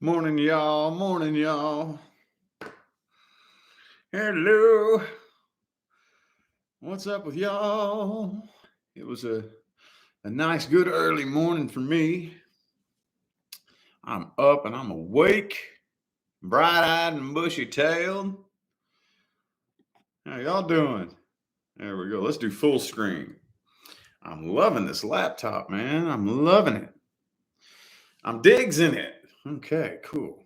Morning, y'all. Morning, y'all. Hello. What's up with y'all? It was a nice, good early morning for me. I'm up and I'm awake, bright eyed and bushy tailed. How y'all doing? There we go. Let's do full screen. I'm loving this laptop, man. I'm loving it. I'm digs in it. Okay, cool.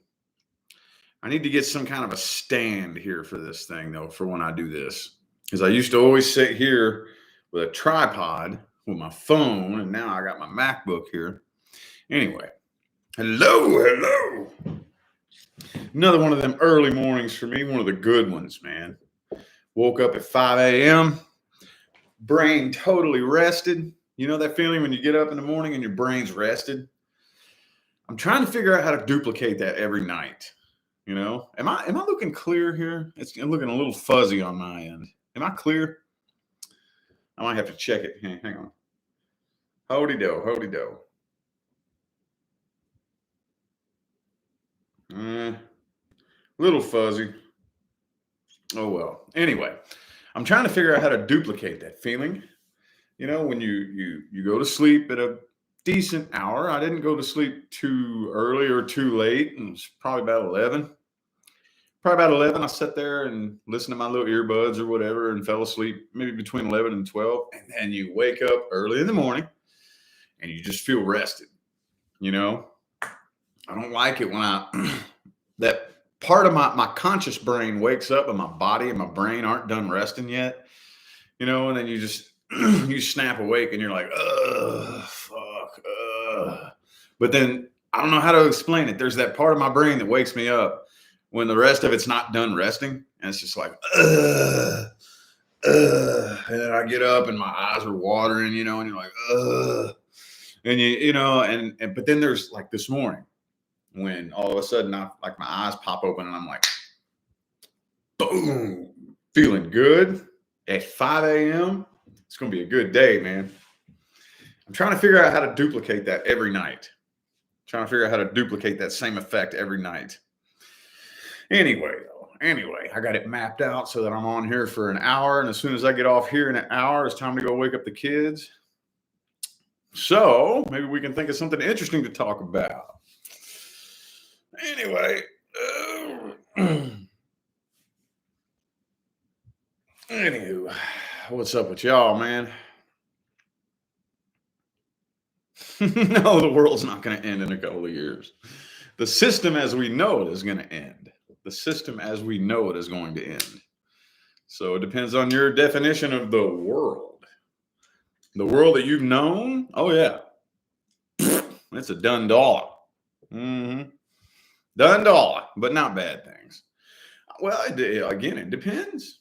I need to get some kind of a stand here for this thing, though, for when I do this. Because I used to always sit here with a tripod with my phone, and now I got my MacBook here. Anyway, hello. Another one of them early mornings for me, one of the good ones, man. Woke up at 5 a.m., brain totally rested. You know that feeling when you get up in the morning and your brain's rested? I'm trying to figure out how to duplicate that every night. You know, am I looking clear here? It's looking a little fuzzy on my end. Am I clear? I might have to check it. Hang on. Hody-do. Little fuzzy. Oh well. Anyway, I'm trying to figure out how to duplicate that feeling. You know, when you go to sleep at a decent hour. I didn't go to sleep too early or too late. It was probably about 11. I sat there and listened to my little earbuds or whatever and fell asleep maybe between 11 and 12. And then you wake up early in the morning and you just feel rested. You know, I don't like it when that part of my conscious brain wakes up and my body and my brain aren't done resting yet. You know, and then you just, you snap awake and you're like, fuck. But then I don't know how to explain it. There's that part of my brain that wakes me up when the rest of it's not done resting, and it's just like, and then I get up and my eyes are watering, you know, and you're like, and you know, and but then there's like this morning when all of a sudden my eyes pop open and I'm like, boom, feeling good at 5 a.m. It's gonna be a good day, man. I'm trying to figure out how to duplicate that every night. Trying to figure out how to duplicate that same effect every night. Anyway, I got it mapped out so that I'm on here for an hour. And as soon as I get off here in an hour, it's time to go wake up the kids. So maybe we can think of something interesting to talk about. Anyway, anywho, what's up with y'all, man? No, the world's not going to end in a couple of years. The system as we know it is going to end. The system as we know it is going to end. So it depends on your definition of the world. The world that you've known, oh yeah, it's a done dollar. Done dollar, but not bad things. Well, again, it depends.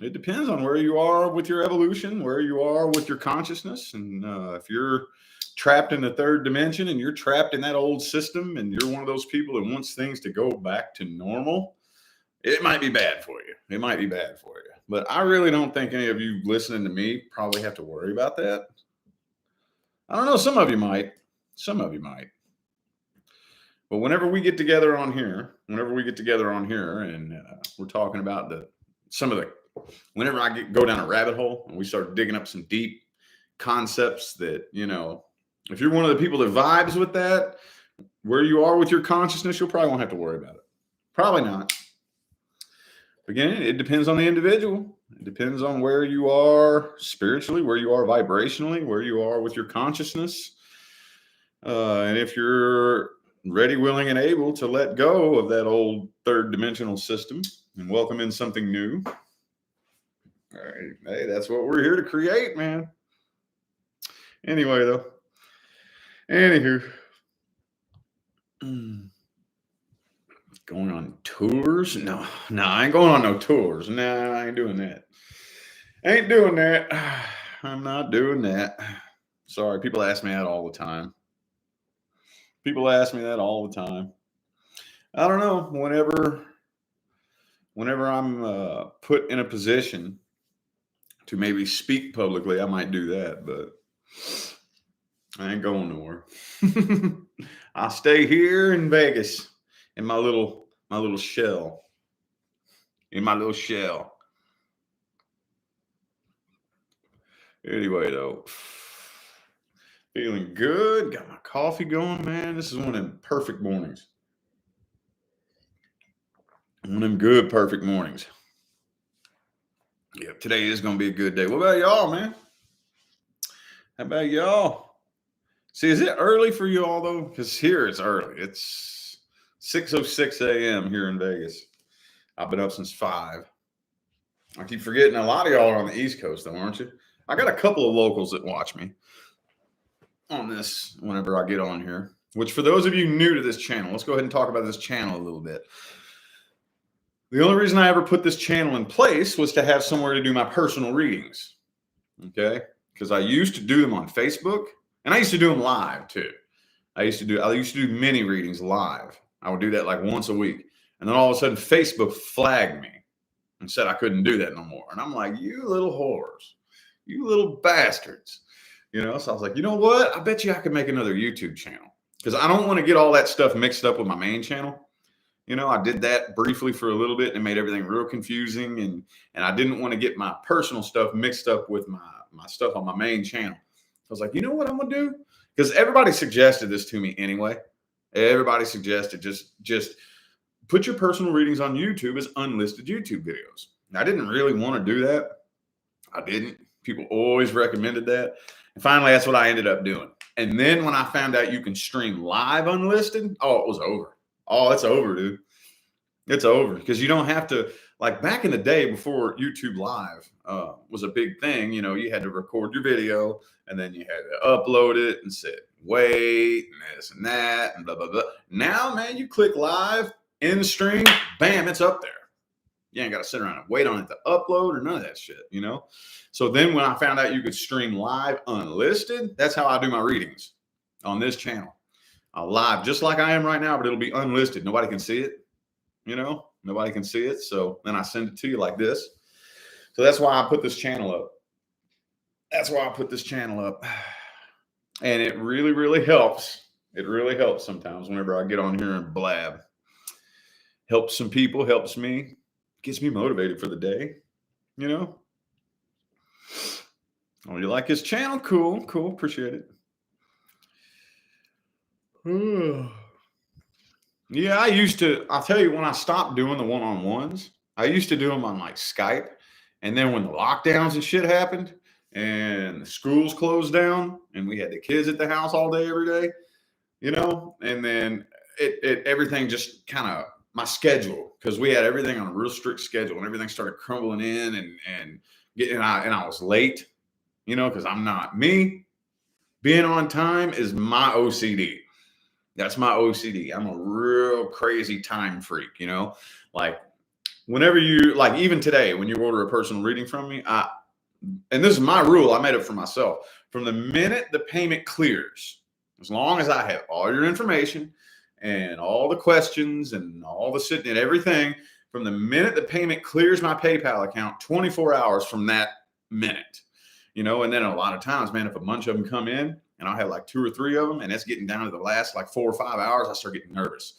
It depends on where you are with your evolution, where you are with your consciousness, and if you're trapped in the third dimension and you're trapped in that old system and you're one of those people that wants things to go back to normal, it might be bad for you. But I really don't think any of you listening to me probably have to worry about that. I don't know. Some of you might. But whenever we get together on here, and we're talking about whenever I go down a rabbit hole and we start digging up some deep concepts that, you know, if you're one of the people that vibes with that, where you are with your consciousness, you'll probably won't have to worry about it. Probably not. Again, it depends on the individual. It depends on where you are spiritually, where you are vibrationally, where you are with your consciousness. And if you're ready, willing, and able to let go of that old third dimensional system and welcome in something new. All right. Hey, that's what we're here to create, man. Anyway, though. Anywho. Going on tours? No, I ain't going on no tours. No, I ain't doing that. I'm not doing that. Sorry, people ask me that all the time. I don't know. Whenever I'm put in a position to maybe speak publicly, I might do that, but I ain't going nowhere. I'll stay here in Vegas in my little shell. In my little shell. Anyway, though, feeling good. Got my coffee going, man. This is one of them perfect mornings. One of them good, perfect mornings. Yeah, today is going to be a good day. What about y'all, man? How about y'all? See, is it early for you all, though? Because here it's early. It's 6:06 a.m. here in Vegas. I've been up since 5. I keep forgetting a lot of y'all are on the East Coast, though, aren't you? I got a couple of locals that watch me on this whenever I get on here. Which, for those of you new to this channel, let's go ahead and talk about this channel a little bit. The only reason I ever put this channel in place was to have somewhere to do my personal readings. Okay? Because I used to do them on Facebook, and I used to do them live too. I used to do mini readings live. I would do that like once a week. And then all of a sudden Facebook flagged me and said I couldn't do that no more. And I'm like, you little whores, you little bastards. So I was like, you know what? I bet you I could make another YouTube channel because I don't want to get all that stuff mixed up with my main channel. I did that briefly for a little bit and it made everything real confusing. And I didn't want to get my personal stuff mixed up with my stuff on my main channel. I was like, you know what I'm going to do? Because everybody suggested this to me anyway. Everybody suggested just put your personal readings on YouTube as unlisted YouTube videos. And I didn't really want to do that. I didn't. People always recommended that. And finally, that's what I ended up doing. And then when I found out you can stream live unlisted, oh, it was over. Oh, it's over, dude. It's over because you don't have to, like back in the day before YouTube Live was a big thing, you had to record your video and then you had to upload it and sit, wait, and this and that, and blah, blah, blah. Now, man, you click live, in the stream, bam, it's up there. You ain't got to sit around and wait on it to upload or none of that shit, So then when I found out you could stream live unlisted, that's how I do my readings on this channel. I'll live just like I am right now, but it'll be unlisted. Nobody can see it, Nobody can see it. So then I send it to you like this. So that's why I put this channel up. And it really, really helps. It really helps sometimes whenever I get on here and blab. Helps some people, helps me. Gets me motivated for the day, Oh, you like his channel? Cool. Appreciate it. Yeah, I'll tell you when I stopped doing the one-on-ones, I used to do them on like Skype. And then when the lockdowns and shit happened and the schools closed down and we had the kids at the house all day, every day, and then everything just kind of, my schedule, because we had everything on a real strict schedule and everything started crumbling in and I was late, because I'm not me. Being on time is my OCD. That's my OCD. I'm a real crazy time freak, like whenever you, like even today, when you order a personal reading from me, and this is my rule, I made it for myself. From the minute the payment clears, as long as I have all your information and all the questions and all the sitting and everything, from the minute the payment clears my PayPal account, 24 hours from that minute, and then a lot of times, man, if a bunch of them come in and I have like 2 or 3 of them and it's getting down to the last like 4 or 5 hours, I start getting nervous.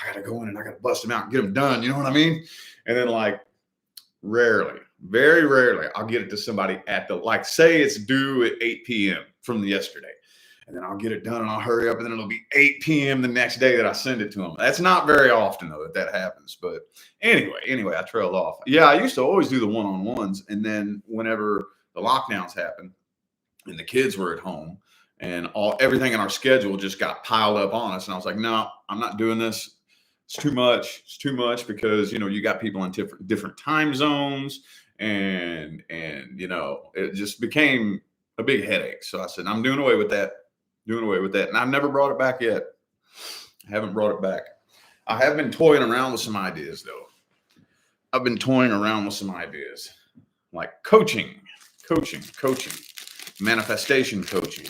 I got to go in and I got to bust them out and get them done. You know what I mean? And then like rarely, very rarely, I'll get it to somebody at like say it's due at 8 p.m. from yesterday. And then I'll get it done and I'll hurry up and then it'll be 8 p.m. the next day that I send it to them. That's not very often though that happens. But anyway, I trailed off. Yeah, I used to always do the one-on-ones. And then whenever the lockdowns happened and the kids were at home and everything in our schedule just got piled up on us. And I was like, no, I'm not doing this. It's too much. It's too much because, you got people in different time zones and it just became a big headache. So I said, I'm doing away with that. And I've never brought it back yet. I haven't brought it back. I have been toying around with some ideas though. I've been toying around with some ideas like coaching, manifestation coaching,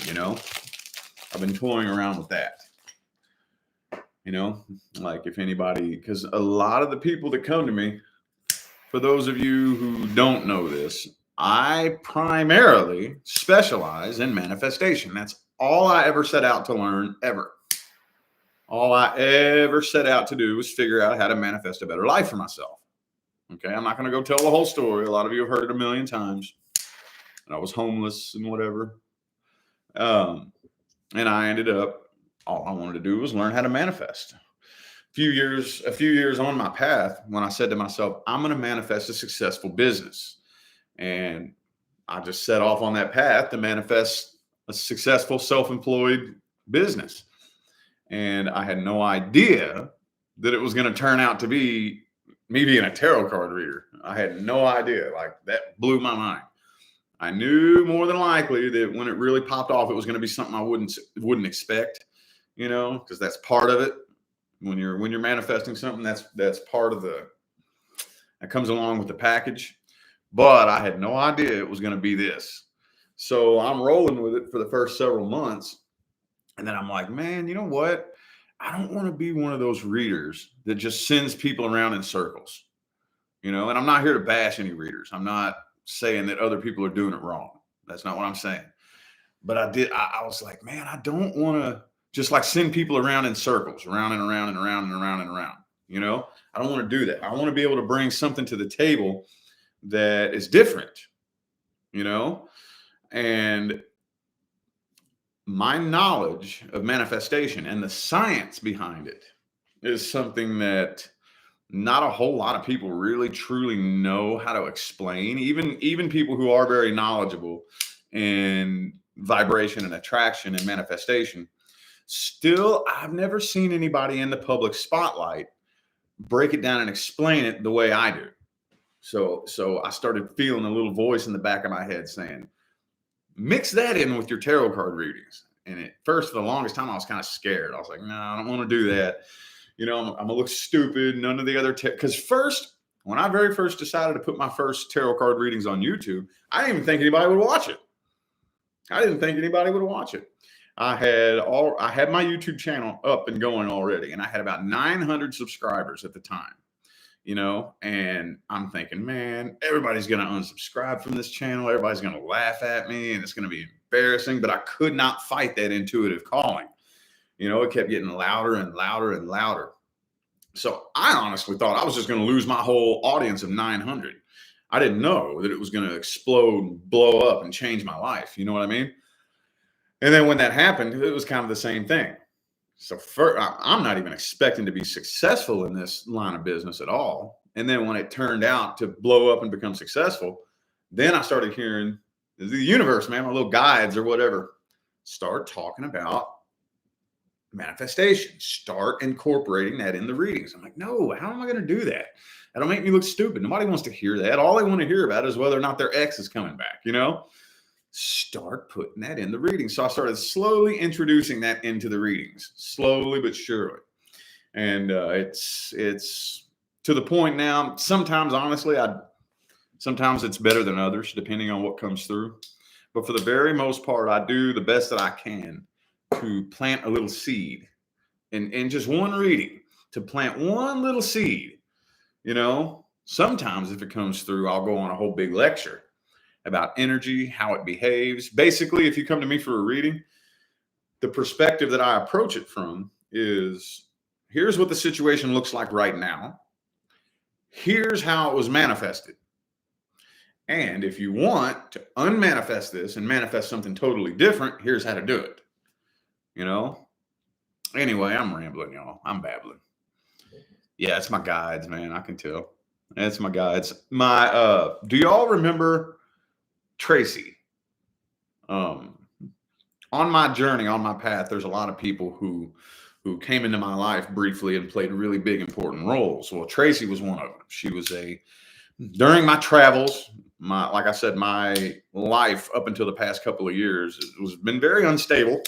I've been toying around with that. Like if anybody, because a lot of the people that come to me, for those of you who don't know this, I primarily specialize in manifestation. That's all I ever set out to learn ever. All I ever set out to do was figure out how to manifest a better life for myself. Okay, I'm not going to go tell the whole story. A lot of you have heard it a million times. And I was homeless and whatever. Um, and I ended up, all I wanted to do was learn how to manifest. A few years on my path, when I said to myself, I'm going to manifest a successful business. And I just set off on that path to manifest a successful self-employed business. And I had no idea that it was going to turn out to be me being a tarot card reader. I had no idea. Like, that blew my mind. I knew more than likely that when it really popped off, it was going to be something I wouldn't expect, because that's part of it. When you're manifesting something, that's part of that comes along with the package. But I had no idea it was going to be this. So I'm rolling with it for the first several months. And then I'm like, man, you know what? I don't want to be one of those readers that just sends people around in circles, and I'm not here to bash any readers. I'm not saying that other people are doing it wrong. That's not what I'm saying. But I was like, man, I don't want to just like send people around in circles, around and around and around and around and around. I don't want to do that. I want to be able to bring something to the table that is different, and my knowledge of manifestation and the science behind it is something that not a whole lot of people really truly know how to explain. Even people who are very knowledgeable in vibration and attraction and manifestation, still, I've never seen anybody in the public spotlight break it down and explain it the way I do. So I started feeling a little voice in the back of my head saying, mix that in with your tarot card readings. And at first, for the longest time, I was kind of scared. I was like, no, I don't want to do that. I'm gonna look stupid. None of the other because when I very first decided to put my first tarot card readings on YouTube, I didn't even think anybody would watch it. I had my YouTube channel up and going already, and I had about 900 subscribers at the time. And I'm thinking, man, everybody's going to unsubscribe from this channel. Everybody's going to laugh at me and it's going to be embarrassing, but I could not fight that intuitive calling. It kept getting louder and louder and louder. So I honestly thought I was just going to lose my whole audience of 900. I didn't know that it was going to explode, blow up, and change my life. You know what I mean? And then when that happened, it was kind of the same thing. So I'm not even expecting to be successful in this line of business at all. And then when it turned out to blow up and become successful, then I started hearing the universe, man, my little guides or whatever, start talking about manifestation, start incorporating that in the readings. I'm like, no, how am I going to do that? That'll make me look stupid. Nobody wants to hear that. All they want to hear about is whether or not their ex is coming back, Start putting that in the readings. So I started slowly introducing that into the readings, slowly but surely. And it's to the point now. Sometimes, honestly, sometimes it's better than others, depending on what comes through. But for the very most part, I do the best that I can to plant a little seed in just one reading, to plant one little seed. Sometimes if it comes through, I'll go on a whole big lecture about energy, how it behaves. Basically, if you come to me for a reading, the perspective that I approach it from is, here's what the situation looks like right now. Here's how it was manifested. And if you want to unmanifest this and manifest something totally different, here's how to do it. Anyway, I'm rambling, y'all. I'm babbling. Yeah, it's my guides, man. I can tell. It's my guides. Do y'all remember Tracy? On my journey, on my path, there's a lot of people who came into my life briefly and played really big, important roles. Well, Tracy was one of them. She was during my travels, like I said, my life up until the past couple of years been very unstable.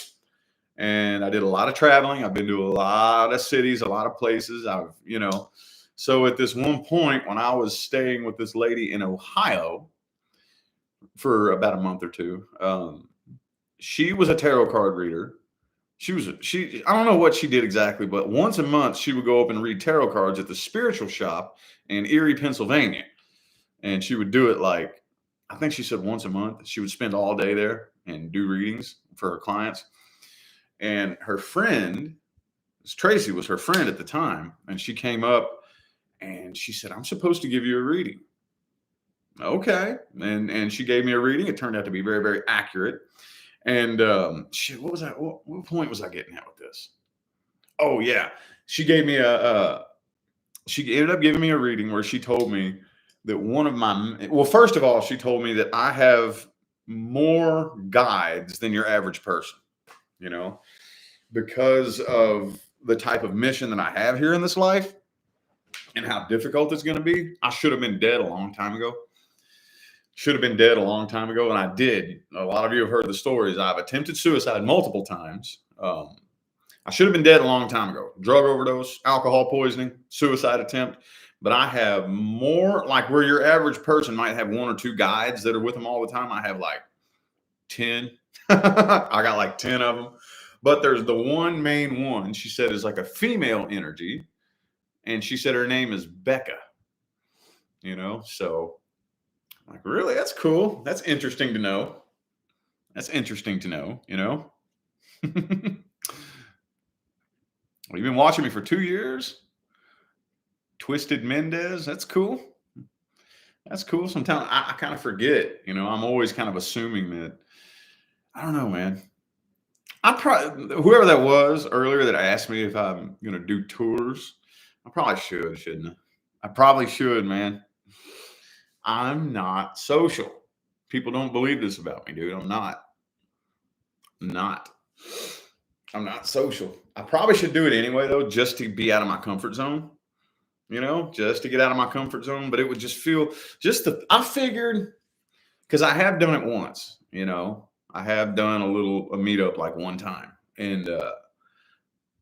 And I did a lot of traveling. I've been to a lot of cities, a lot of places. So at this one point when I was staying with this lady in Ohio for about a month or two, she was a tarot card reader. I don't know what she did exactly, but once a month she would go up and read tarot cards at the spiritual shop in Erie, Pennsylvania. And she would do it I think she said once a month. She would spend all day there and do readings for her clients. And her friend Tracy was her friend at the time, and she came up and she said, "I'm supposed to give you a reading." Okay, and she gave me a reading. It turned out to be very, very accurate. And shit, what was that? What point was I getting at with this? Oh yeah, she gave me she ended up giving me a reading where she told me that one of my, well, first of all, she told me that I have more guides than your average person, you know, because of the type of mission that I have here in this life and how difficult it's going to be. I should have been dead a long time ago. Should have been dead a long time ago, and I did. A lot of you have heard the stories. I've attempted suicide multiple times. I should have been dead a long time ago. Drug overdose, alcohol poisoning, suicide attempt. But I have more, like where your average person might have one or two guides that are with them all the time. I have like 10. I got like 10 of them. But there's the one main one, she said, is like a female energy. And she said her name is Becca. You know, so like, really? That's cool. That's interesting to know. That's interesting to know, you know? Well, you've been watching me for 2 years? Twisted Mendez. That's cool. That's cool. Sometimes I kind of forget, you know, I'm always kind of assuming that, I don't know, man. I probably, whoever that was earlier that asked me if I'm going to do tours, I probably should, shouldn't I? I probably should, man. I'm not social. People don't believe this about me, dude. I'm not. I'm not. I'm not social. I probably should do it anyway, though, just to be out of my comfort zone, you know, just to get out of my comfort zone. But it would just feel, I figured, because I have done it once, you know, I have done a meetup like one time. And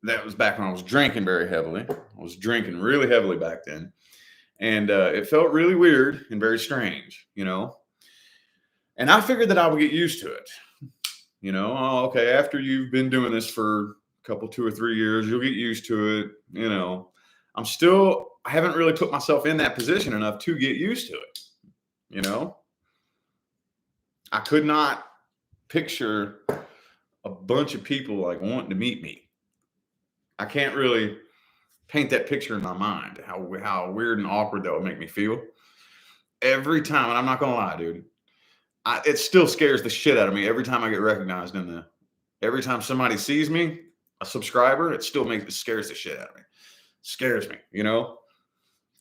that was back when I was drinking very heavily. I was drinking really heavily back then. And it felt really weird and very strange, you know. And I figured that I would get used to it. You know, oh, okay, after you've been doing this for a couple, 2 or 3 years, you'll get used to it. You know, I haven't really put myself in that position enough to get used to it. You know, I could not picture a bunch of people like wanting to meet me. I can't really paint that picture in my mind, how weird and awkward that would make me feel. Every time, and I'm not going to lie, dude, it still scares the shit out of me every time I get recognized every time somebody sees me, a subscriber, it scares the shit out of me. Scares me, you know?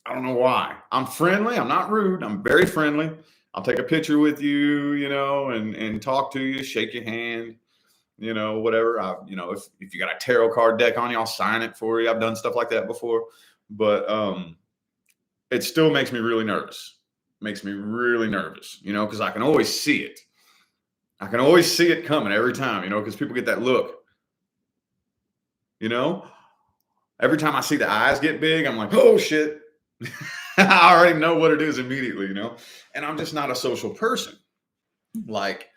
I don't know why. I'm friendly. I'm not rude. I'm very friendly. I'll take a picture with you, you know, and talk to you, shake your hand, you know, whatever. You know, if you got a tarot card deck on you, I'll sign it for you. I've done stuff like that before, but it still makes me really nervous. Makes me really nervous, you know, because I can always see it. I can always see it coming every time, you know, because people get that look, you know. Every time I see the eyes get big, I'm like, oh shit. I already know what it is immediately, you know. And I'm just not a social person. Like,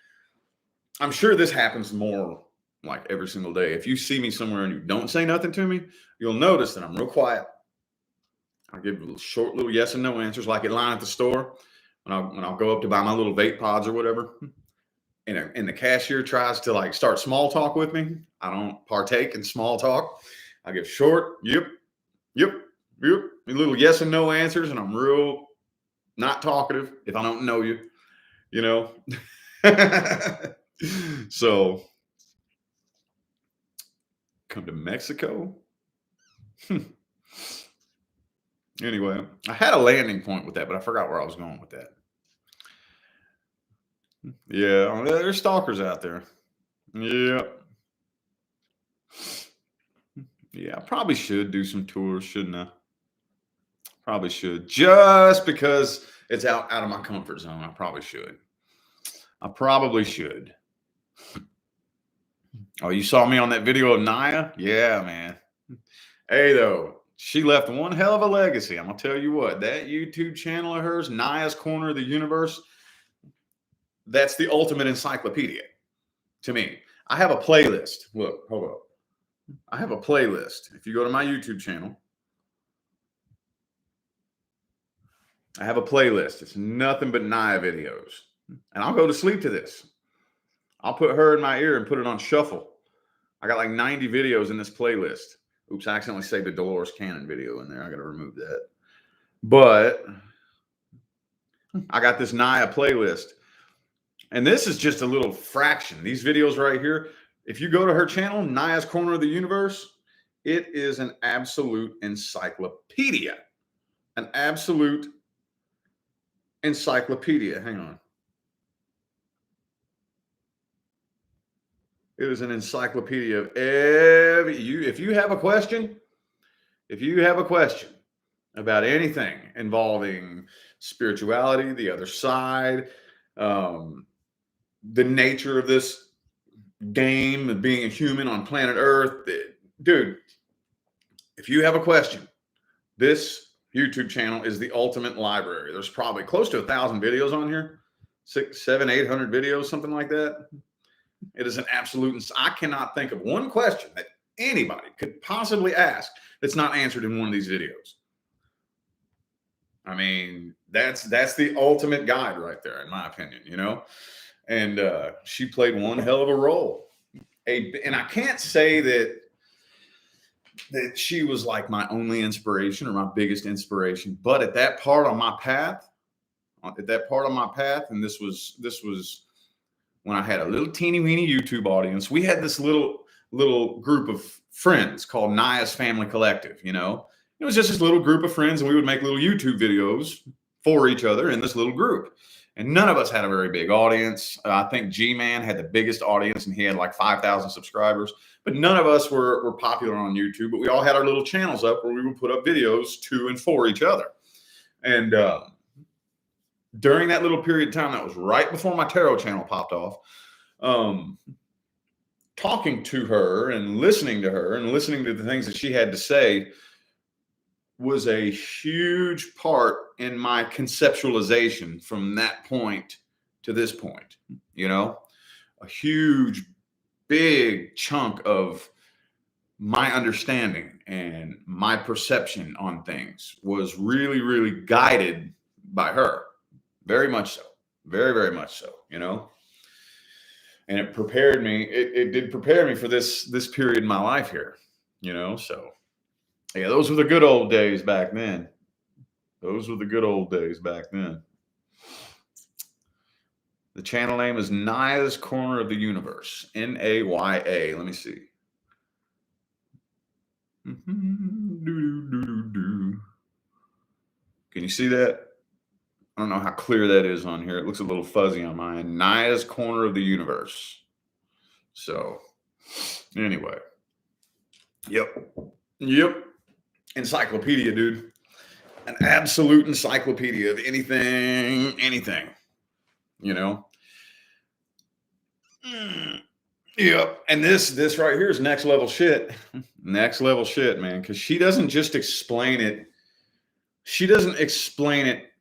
I'm sure this happens more like every single day. If you see me somewhere and you don't say nothing to me, you'll notice that I'm real quiet. I'll give short little yes and no answers, like at line at the store when I'll go up to buy my little vape pods or whatever, and the cashier tries to like start small talk with me. I don't partake in small talk. I give short, yep, little yes and no answers, and I'm real not talkative if I don't know you, you know. So come to Mexico. Anyway, I had a landing point with that, but I forgot where I was going with that. Yeah, there's stalkers out there. Yeah. Yeah, I probably should do some tours, shouldn't I? Probably should. Just because it's out of my comfort zone. I probably should. I probably should. Oh, you saw me on that video of Naya? Yeah, man. Hey, though, she left one hell of a legacy. I'm going to tell you what, that YouTube channel of hers, Naya's Corner of the Universe, that's the ultimate encyclopedia to me. I have a playlist. Look, hold up. I have a playlist. If you go to my YouTube channel, I have a playlist. It's nothing but Naya videos. And I'll go to sleep to this. I'll put her in my ear and put it on shuffle. I got like 90 videos in this playlist. Oops, I accidentally saved a Dolores Cannon video in there. I got to remove that. But I got this Naya playlist. And this is just a little fraction. These videos right here, if you go to her channel, Naya's Corner of the Universe, it is an absolute encyclopedia. An absolute encyclopedia. Hang on. It is an encyclopedia of if you have a question about anything involving spirituality, the other side, the nature of this game of being a human on planet Earth, dude, if you have a question, this YouTube channel is the ultimate library. There's probably close to 1,000 videos on here, 600, 700, 800 videos, something like that. It is an absolute, I cannot think of one question that anybody could possibly ask that's not answered in one of these videos. I mean, that's the ultimate guide right there, in my opinion, you know? And she played one hell of a role. And I can't say that she was like my only inspiration or my biggest inspiration, but at that part on my path, and this was when I had a little teeny weeny YouTube audience. We had this little group of friends called Naya's Family Collective, you know? It was just this little group of friends, and we would make little YouTube videos for each other in this little group. And none of us had a very big audience. I think G-Man had the biggest audience, and he had like 5,000 subscribers. But none of us were popular on YouTube. But we all had our little channels up where we would put up videos to and for each other. And during that little period of time, that was right before my tarot channel popped off, talking to her and listening to the things that she had to say was a huge part in my conceptualization from that point to this point. You know, a huge, big chunk of my understanding and my perception on things was really, really guided by her. Very much so. Very, very much so, you know. And it prepared me. It did prepare me for this period in my life here, you know. So yeah, those were the good old days back then. The channel name is Naya's Corner of the Universe. Naya. Let me see. Can you see that? I don't know how clear that is on here. It looks a little fuzzy on mine. Naya's Corner of the Universe. So anyway. Yep. Encyclopedia, dude. An absolute encyclopedia of anything, you know? Yep. And this right here is next level shit. Next level shit, man. Because she doesn't just explain it. She doesn't explain it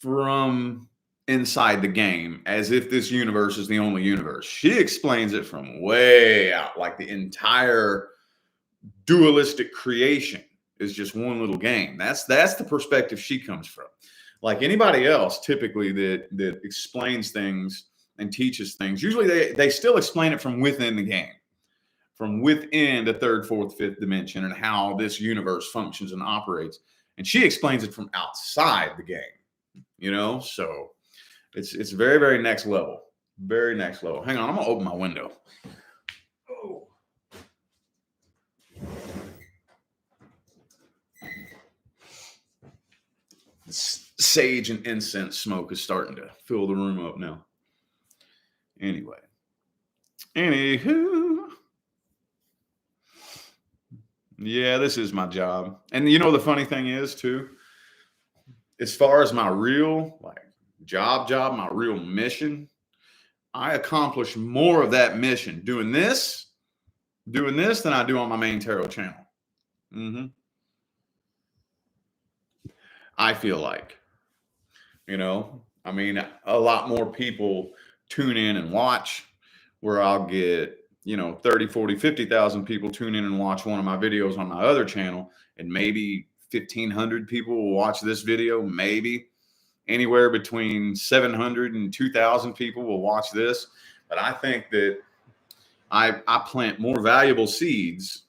from inside the game as if this universe is the only universe. She explains it from way out, like the entire dualistic creation is just one little game. That's the perspective she comes from. Like anybody else, typically that explains things and teaches things, usually they still explain it from within the game, from within the third, fourth, fifth dimension and how this universe functions and operates. And she explains it from outside the game, you know? So it's very, very next level. Very next level. Hang on, I'm gonna open my window. Oh. Sage and incense smoke is starting to fill the room up now. Anywho. Yeah, this is my job. And you know, the funny thing is too, as far as my real job, my real mission, I accomplish more of that mission doing this than I do on my main tarot channel. I feel like, you know, I mean, a lot more people tune in and watch where I'll get, you know, 30, 40, 50,000 people tune in and watch one of my videos on my other channel. And maybe 1,500 people will watch this video. Maybe anywhere between 700 and 2,000 people will watch this. But I think that I plant more valuable seeds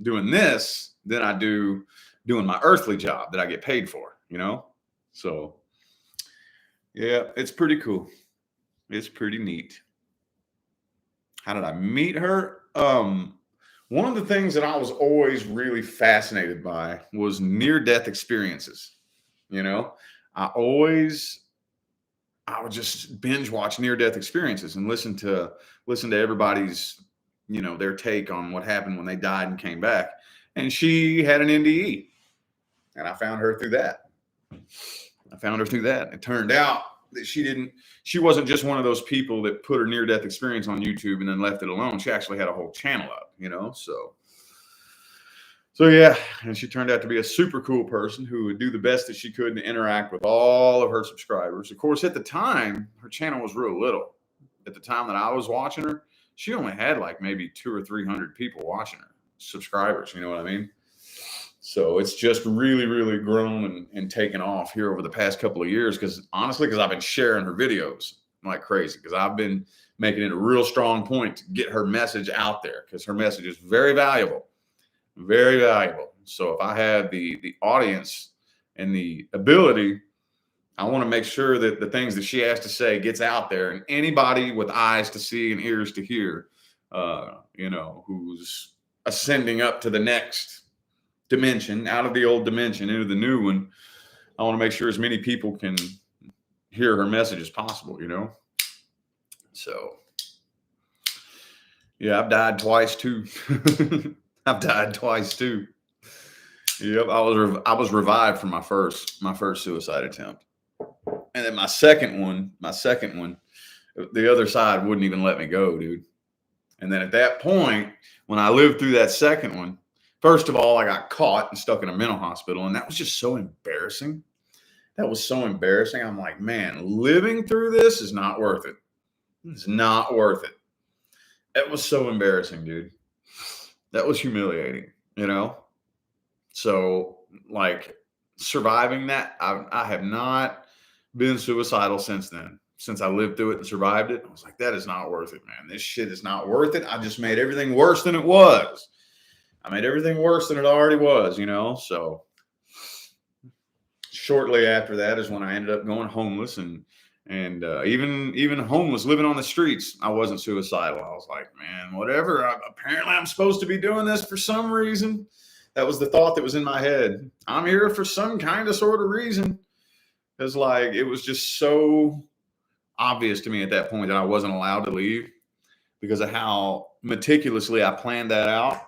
doing this than I do doing my earthly job that I get paid for, So yeah, it's pretty cool. It's pretty neat. How did I meet her? One of the things that I was always really fascinated by was near-death experiences. You know, I always I would just binge watch near-death experiences and listen to everybody's, their take on what happened when they died and came back. And she had an NDE, and I found her through that. It turned out that she wasn't just one of those people that put her near-death experience on YouTube and then left it alone. She actually had a whole channel up, So yeah, and she turned out to be a super cool person who would do the best that she could to interact with all of her subscribers. Of course, at the time, her channel was real little. At the time that I was watching her, she only had like maybe 200 or 300 people watching her, subscribers, you know what I mean? So it's just really, really grown and taken off here over the past couple of years because I've been sharing her videos like crazy because I've been making it a real strong point to get her message out there because her message is very valuable. Very valuable. So if I have the audience and the ability, I want to make sure that the things that she has to say gets out there, and anybody with eyes to see and ears to hear, who's ascending up to the next dimension, out of the old dimension into the new one, I want to make sure as many people can hear her message as possible, So, yeah, I've died twice too. I've died twice too. Yep, I was revived from my first suicide attempt, and then my second one, the other side wouldn't even let me go, dude. And then at that point, when I lived through that second one, first of all, I got caught and stuck in a mental hospital, and that was just so embarrassing. That was so embarrassing. I'm like, man, living through this is not worth it. It's not worth it. It was so embarrassing, dude. That was humiliating, So, like, surviving that, I have not been suicidal since then. Since I lived through it and survived it, I was like, that is not worth it, man. This shit is not worth it. I just made everything worse than it was. I made everything worse than it already was, So, shortly after that is when I ended up going homeless and even homeless, living on the streets. I wasn't suicidal. I was like, man, whatever. Apparently, I'm supposed to be doing this for some reason. That was the thought that was in my head. I'm here for some kind of sort of reason. Because it was just so obvious to me at that point that I wasn't allowed to leave because of how meticulously I planned that out,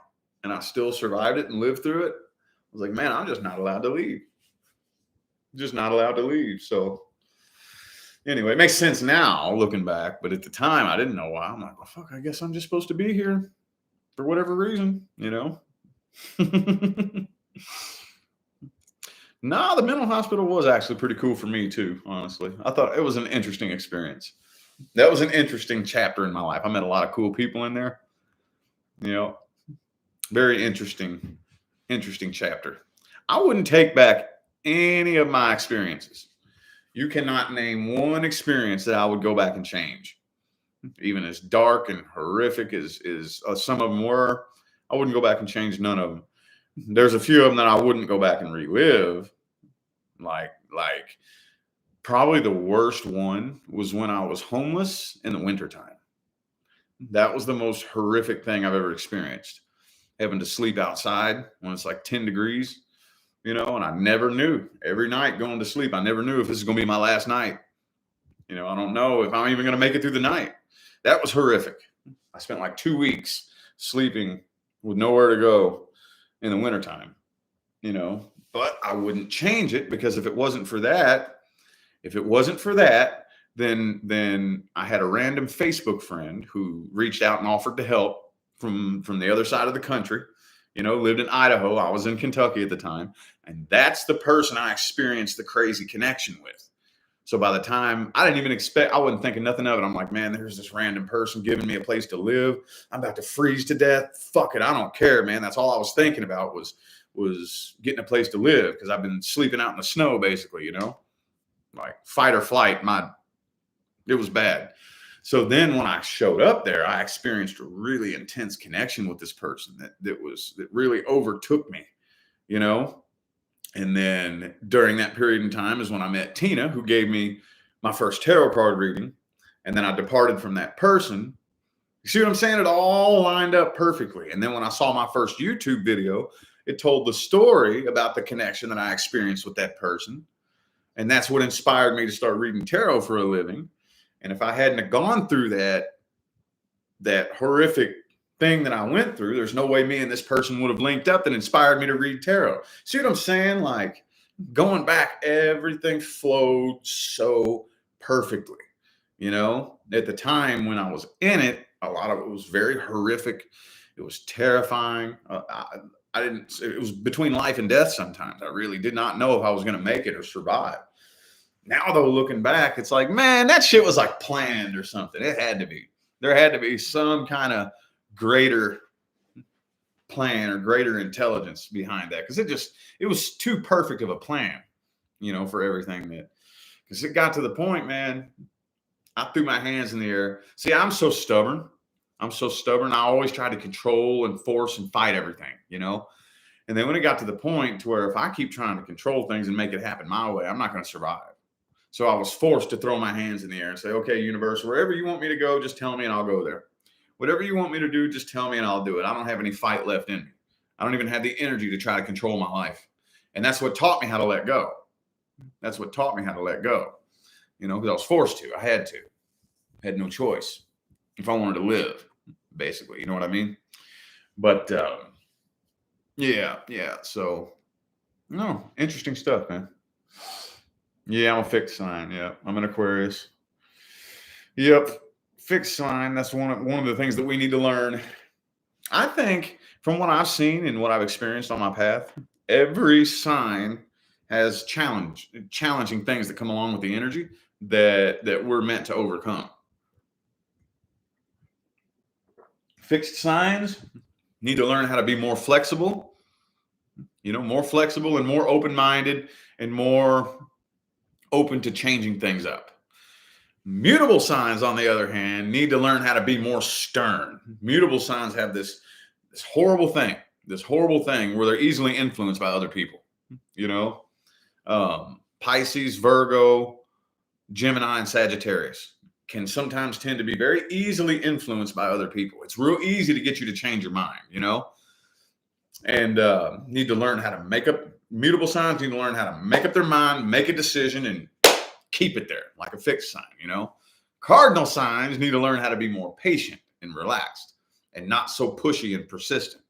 and I still survived it and lived through it. I was like, man, I'm just not allowed to leave. Just not allowed to leave. So anyway, it makes sense now looking back, but at the time I didn't know why. I'm like, well, fuck, I guess I'm just supposed to be here for whatever reason, No, the mental hospital was actually pretty cool for me too, honestly. I thought it was an interesting experience. That was an interesting chapter in my life. I met a lot of cool people in there. Very interesting chapter. I wouldn't take back any of my experiences. You cannot name one experience that I would go back and change. Even as dark and horrific as some of them were, I wouldn't go back and change none of them. There's a few of them that I wouldn't go back and relive. Like probably the worst one was when I was homeless in the wintertime. That was the most horrific thing I've ever experienced. Having to sleep outside when it's like 10 degrees, and I never knew. Every night going to sleep, I never knew if this is going to be my last night. I don't know if I'm even going to make it through the night. That was horrific. I spent like 2 weeks sleeping with nowhere to go in the wintertime, but I wouldn't change it because if it wasn't for that, then I had a random Facebook friend who reached out and offered to help from the other side of the country, lived in Idaho. I was in Kentucky at the time. And that's the person I experienced the crazy connection with. So by the time I wasn't thinking nothing of it. I'm like, man, there's this random person giving me a place to live. I'm about to freeze to death. Fuck it. I don't care, man. That's all I was thinking about was getting a place to live because I've been sleeping out in the snow, basically, like fight or flight. It was bad. So then when I showed up there, I experienced a really intense connection with this person that really overtook me, you know? And then during that period in time is when I met Tina, who gave me my first tarot card reading. And then I departed from that person. You see what I'm saying? It all lined up perfectly. And then when I saw my first YouTube video, it told the story about the connection that I experienced with that person. And that's what inspired me to start reading tarot for a living. And if I hadn't have gone through that horrific thing that I went through, there's no way me and this person would have linked up that inspired me to read tarot. See what I'm saying? Like, going back, everything flowed so perfectly. You know, at the time when I was in it, a lot of it was very horrific. It was terrifying. I didn't, it was between life and death sometimes. I really did not know if I was going to make it or survive. Now, though, looking back, it's like, man, that shit was like planned or something. It had to be. There had to be some kind of greater plan or greater intelligence behind that, because it was too perfect of a plan, you know, for everything that, because it got to the point, man, I threw my hands in the air. See, I'm so stubborn. I always try to control and force and fight everything, you know? And then when it got to the point to where if I keep trying to control things and make it happen my way, I'm not going to survive. So I was forced to throw my hands in the air and say, okay, universe, wherever you want me to go, just tell me and I'll go there. Whatever you want me to do, just tell me and I'll do it. I don't have any fight left in me. I don't even have the energy to try to control my life. And that's what taught me how to let go. That's what taught me how to let go. You know, because I was forced to. I had to. I had no choice if I wanted to live, basically. You know what I mean? But yeah. So, no, interesting stuff, man. Yeah, I'm a fixed sign. Yeah, I'm an Aquarius. Yep, fixed sign. That's one of the things that we need to learn. I think from what I've seen and what I've experienced on my path, every sign has challenging things that come along with the energy that we're meant to overcome. Fixed signs need to learn how to be more flexible, you know, more flexible and more open-minded and more open to changing things up. Mutable signs, on the other hand, need to learn how to be more stern. Mutable signs have this horrible thing where they're easily influenced by other people. You know, Pisces, Virgo, Gemini, and Sagittarius can sometimes tend to be very easily influenced by other people. It's real easy to get you to change your mind, you know, and need to learn how to make up. Mutable signs need to learn how to make up their mind, make a decision, and keep it there like a fixed sign, you know. Cardinal signs need to learn how to be more patient and relaxed and not so pushy and persistent.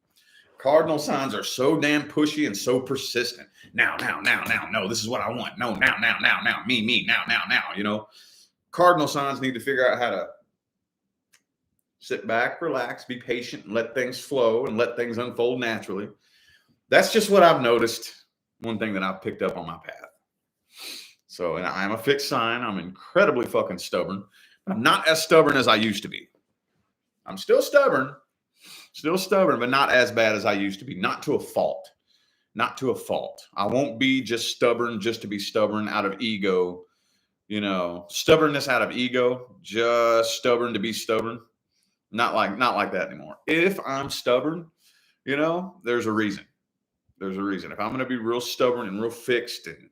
Cardinal signs are so damn pushy and so persistent. Now. No, this is what I want. No, now. Me, now. You know, cardinal signs need to figure out how to sit back, relax, be patient, and let things flow and let things unfold naturally. That's just what I've noticed. One thing that I've picked up on my path. So, and I'm a fixed sign. I'm incredibly fucking stubborn. But I'm not as stubborn as I used to be. I'm still stubborn, but not as bad as I used to be. Not to a fault. I won't be just stubborn just to be stubborn out of ego. You know, stubbornness out of ego, just stubborn to be stubborn. Not like that anymore. If I'm stubborn, you know, there's a reason. If I'm going to be real stubborn and real fixed and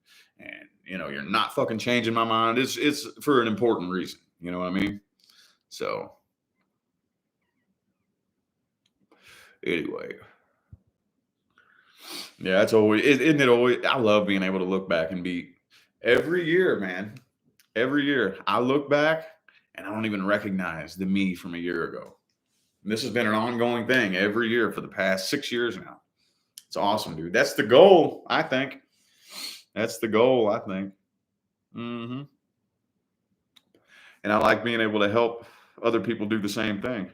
you know, you're not fucking changing my mind, it's for an important reason. You know what I mean? So anyway, yeah, it's always, isn't it always, I love being able to look back and be every year, man. Every year I look back and I don't even recognize the me from a year ago. And this has been an ongoing thing every year for the past 6 years now. It's awesome, dude. That's the goal, I think. Mm-hmm. And I like being able to help other people do the same thing.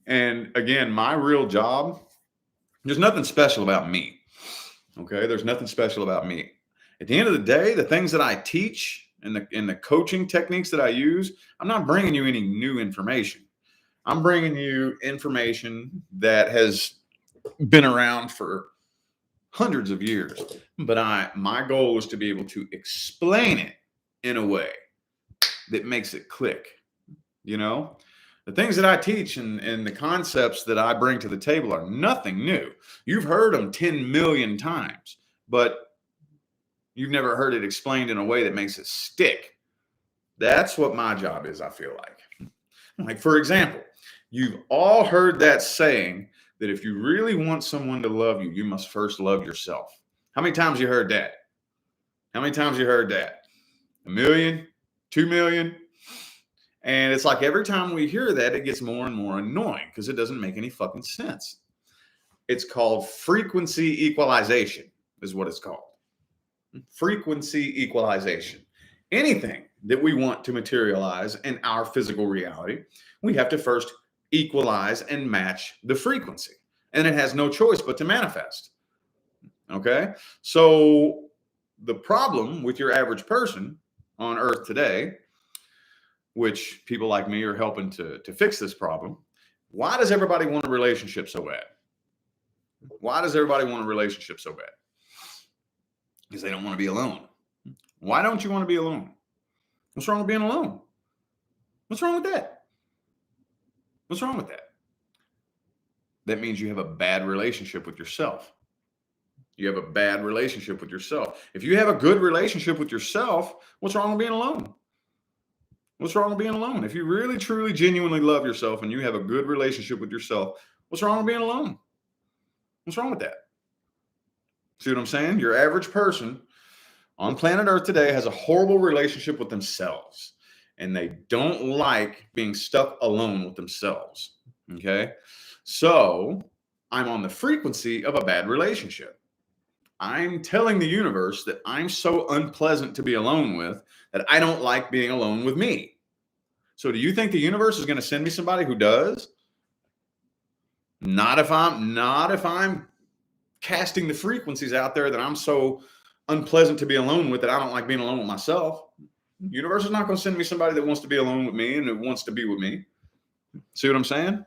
And again, my real job, there's nothing special about me. Okay. There's nothing special about me. At the end of the day, the things that I teach and the coaching techniques that I use, I'm not bringing you any new information. I'm bringing you information that has been around for hundreds of years. But my goal is to be able to explain it in a way that makes it click. The things that I teach and the concepts that I bring to the table are nothing new. You've heard them 10 million times, but you've never heard it explained in a way that makes it stick. That's what my job is, I feel like. Like, for example, you've all heard that saying that if you really want someone to love you, you must first love yourself. How many times you heard that? How many times you heard that? 1 million? 2 million? And it's like every time we hear that, it gets more and more annoying because it doesn't make any fucking sense. It's called frequency equalization, is what it's called. Frequency equalization. Anything that we want to materialize in our physical reality, we have to first equalize and match the frequency. And it has no choice but to manifest. Okay? So the problem with your average person on Earth today, which people like me are helping to fix this problem. Why does everybody want a relationship so bad? Why does everybody want a relationship so bad? Because they don't want to be alone. Why don't you want to be alone? What's wrong with being alone? What's wrong with that? What's wrong with that? That means you have a bad relationship with yourself. You have a bad relationship with yourself. If you have a good relationship with yourself, what's wrong with being alone? What's wrong with being alone? If you really, truly, genuinely love yourself and you have a good relationship with yourself, what's wrong with being alone? What's wrong with that? See what I'm saying? Your average person on planet Earth today has a horrible relationship with themselves, and they don't like being stuck alone with themselves. Okay? So I'm on the frequency of a bad relationship. I'm telling the universe that I'm so unpleasant to be alone with that I don't like being alone with me. So do you think the universe is going to send me somebody who does? Not if I'm casting the frequencies out there that I'm so unpleasant to be alone with that I don't like being alone with myself. The universe is not going to send me somebody that wants to be alone with me and that wants to be with me. See what I'm saying?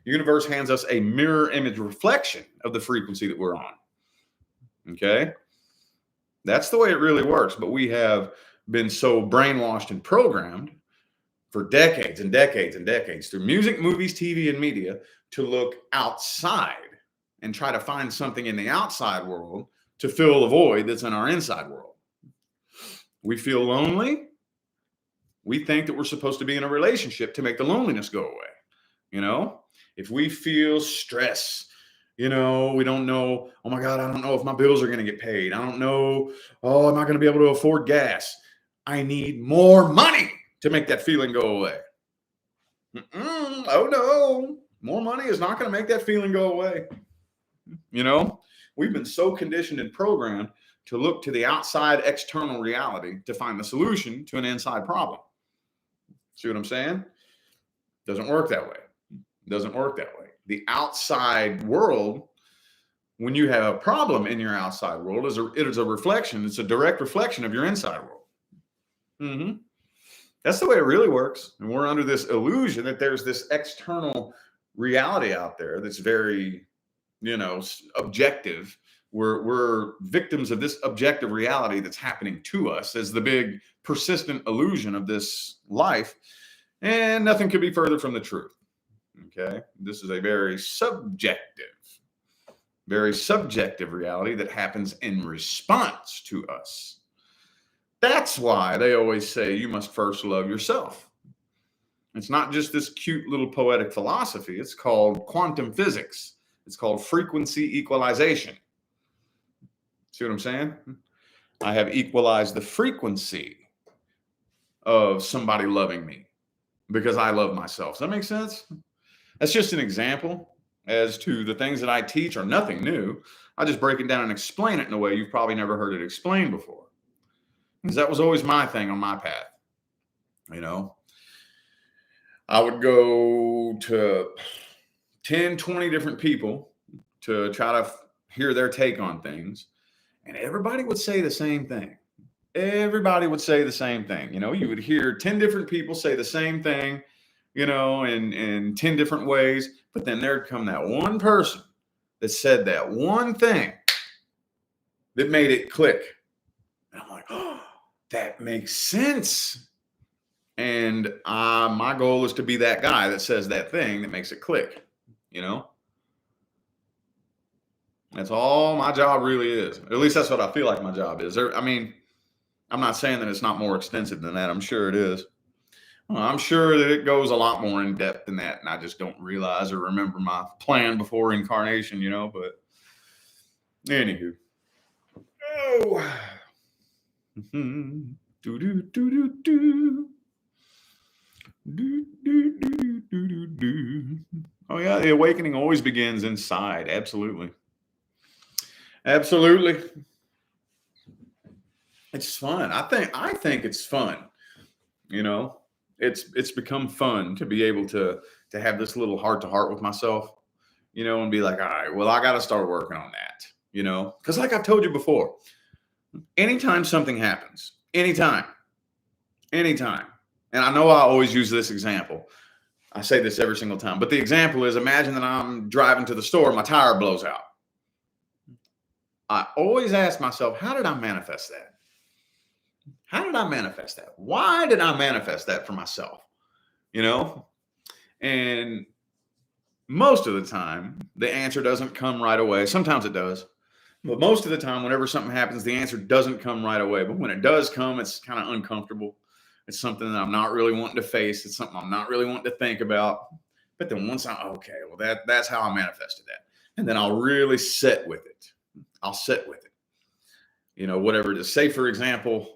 The universe hands us a mirror image reflection of the frequency that we're on. Okay? That's the way it really works. But we have been so brainwashed and programmed for decades and decades and decades through music, movies, TV, and media to look outside and try to find something in the outside world to fill the void that's in our inside world. We feel lonely. We think that we're supposed to be in a relationship to make the loneliness go away. If we feel stress, we don't know, oh my God, I don't know if my bills are going to get paid. I don't know, oh, am I going to be able to afford gas? I need more money to make that feeling go away. Oh no, more money is not going to make that feeling go away. We've been so conditioned and programmed to look to the outside external reality to find the solution to an inside problem. See what I'm saying? Doesn't work that way. Doesn't work that way. The outside world, when you have a problem in your outside world, it is a reflection. It's a direct reflection of your inside world. That's the way it really works. And we're under this illusion that there's this external reality out there that's very, objective. We're victims of this objective reality that's happening to us as the big persistent illusion of this life. And nothing could be further from the truth. Okay. This is a very subjective reality that happens in response to us. That's why they always say you must first love yourself. It's not just this cute little poetic philosophy. It's called quantum physics. It's called frequency equalization. See what I'm saying? I have equalized the frequency of somebody loving me because I love myself. Does that make sense? That's just an example as to the things that I teach are nothing new. I just break it down and explain it in a way you've probably never heard it explained before. Because that was always my thing on my path. I would go to 10, 20 different people to try to hear their take on things. And everybody would say the same thing. Everybody would say the same thing. You would hear 10 different people say the same thing, in 10 different ways. But then there'd come that one person that said that one thing that made it click. And I'm like, oh, that makes sense. And my goal is to be that guy that says that thing that makes it click, you know? That's all my job really is. At least that's what I feel like my job is. I mean, I'm not saying that it's not more extensive than that. I'm sure it is. Well, I'm sure that it goes a lot more in depth than that. And I just don't realize or remember my plan before incarnation, you know? But anywho. Oh. Do, do, do, do, do. Do, do, do, do, do, do. Oh, yeah. The awakening always begins inside. Absolutely. Absolutely. It's fun. I think it's fun. You know, it's become fun to be able to have this little heart to heart with myself, you know, and be like, all right, well, I got to start working on that, you know, because like I've told you before, anytime something happens, anytime, and I know I always use this example. I say this every single time, but the example is imagine that I'm driving to the store, my tire blows out. I always ask myself, how did I manifest that? How did I manifest that? Why did I manifest that for myself? You know? And most of the time, the answer doesn't come right away. Sometimes it does. But most of the time, whenever something happens, the answer doesn't come right away. But when it does come, it's kind of uncomfortable. It's something that I'm not really wanting to face. It's something I'm not really wanting to think about. But then once okay, well, that's how I manifested that. And then I'll really sit with it. I'll sit with it. You know, whatever it is. Say, for example,